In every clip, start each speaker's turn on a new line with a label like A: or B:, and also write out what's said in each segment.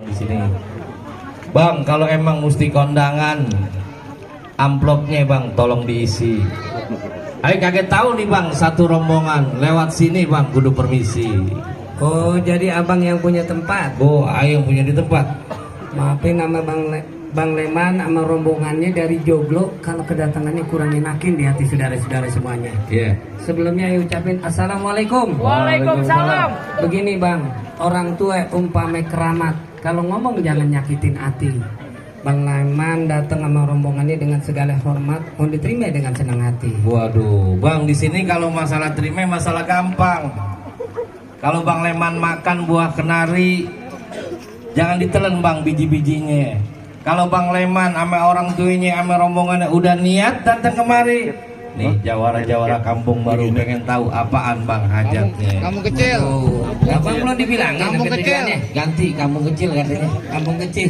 A: Di sini, Bang, kalau emang mesti kondangan, amplopnya Bang, tolong diisi. Ayo kaget tahu nih Bang, satu rombongan lewat sini Bang, kudu permisi.
B: Oh, jadi abang yang punya tempat?
A: Oh, ayo yang punya di tempat.
B: Maafin nama Bang Leman sama rombongannya dari Joglo kalau kedatangannya kurang enakin di hati saudara-saudara semuanya.
A: Iya.
B: Sebelumnya ayo ucapin Assalamualaikum.
C: Waalaikumsalam.
B: Begini Bang, orang tua umpame keramat. Kalau ngomong jangan nyakitin hati. Bang Leman datang sama rombongannya dengan segala hormat, mau diterima dengan senang hati.
A: Waduh, Bang, di sini kalau masalah terima masalah gampang. Kalau Bang Leman makan buah kenari, jangan ditelan Bang biji-bijinya. Kalau Bang Leman sama orang tuanya sama rombongannya udah niat datang kemari, nih jawara-jawara kampung baru pengen tahu apaan Bang hajatnya.
C: Kamu kecil.
B: Oh, abang belum dibilangin
C: Kampung
B: apa
C: kecil.
B: tujuannya?
A: Ganti kampung kecil katanya.
B: Kampung kecil.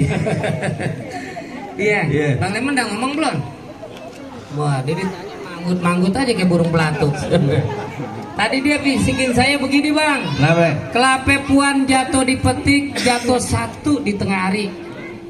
B: Iya.
A: Iya.
B: Bang Leman udah ngomong belum? Wah, dia ditanya manggut-manggut aja kayak burung pelatuk. Tadi dia bisikin saya begini Bang.
A: Kenapa?
B: Kelape puan jatuh dipetik, jatuh satu di tengah hari.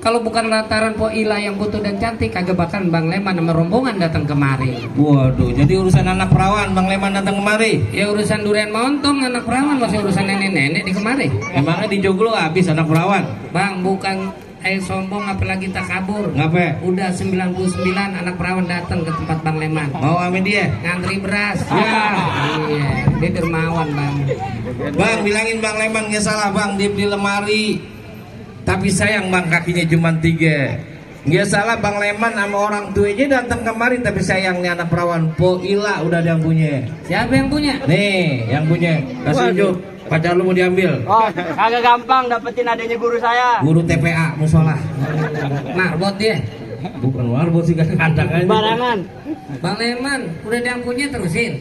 B: Kalau bukan lantaran Po Ila yang butuh dan cantik, kagak bakal Bang Leman sama rombongan datang kemari.
A: Waduh, jadi urusan anak perawan Bang Leman datang kemari.
B: Ya urusan durian montong anak perawan, masih urusan nenek-nenek di kemari.
A: Emangnya di Joglo habis anak perawan?
B: Bang, bukan sombong apalagi tak kabur.
A: Ngapa?
B: Udah 99 anak perawan datang ke tempat Bang Leman.
A: Mau ame dia?
B: Ngantri beras.
A: Ya.
B: Iya, dia dermawan Bang.
A: Bang, bilangin Bang Leman nggak salah Bang, dia di lemari. Tapi sayang Bang, kakinya cuma 3. Nggak salah Bang Leman sama orang tuanya datang kemari, tapi sayang nih anak perawan Po Ila udah ada yang punya.
B: Siapa yang punya?
A: Nih, yang punya. Kasih unjuk. Pacar lu mau diambil.
C: Oh, kagak gampang dapetin adanya guru saya.
A: Guru TPA musola.
B: Marbot dia.
A: Bukan marbot sih, kadang aja.
C: Barangan.
B: Bang Leman, udah ada yang punya terusin.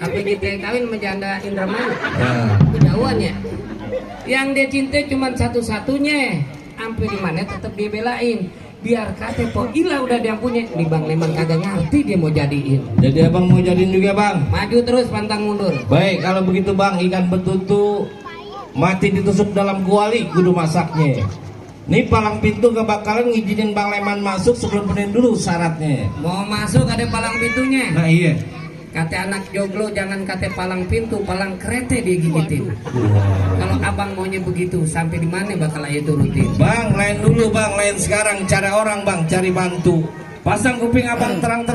B: Apa kita yang kawin menjanda Indramayu?
A: Nah,
B: Kejauhannya. Yang dia cinta cuma satu-satunya. Sampai di mana tetap dia belain. Biar kata Po Ila udah ada yang punya. Di Bang Leman kagak ngerti dia mau jadiin.
A: jadi abang mau jadiin juga Bang.
B: Maju terus pantang mundur.
A: Baik, kalau begitu Bang, ikan betutu mati ditusuk dalam kuali kudu masaknya. Nih palang pintu gak bakalan ngizinin Bang Leman masuk sebelum penuhin dulu syaratnya.
B: Mau masuk ada palang pintunya.
A: Nah iya.
B: Kata anak Joglo jangan kata palang pintu, palang kereta dia gigitin. Kalau abang maunya begitu, sampai di mana bakal ayo turutin.
A: Bang, lain dulu Bang, lain sekarang cara orang Bang, cari bantu. Pasang kuping abang terang-terang.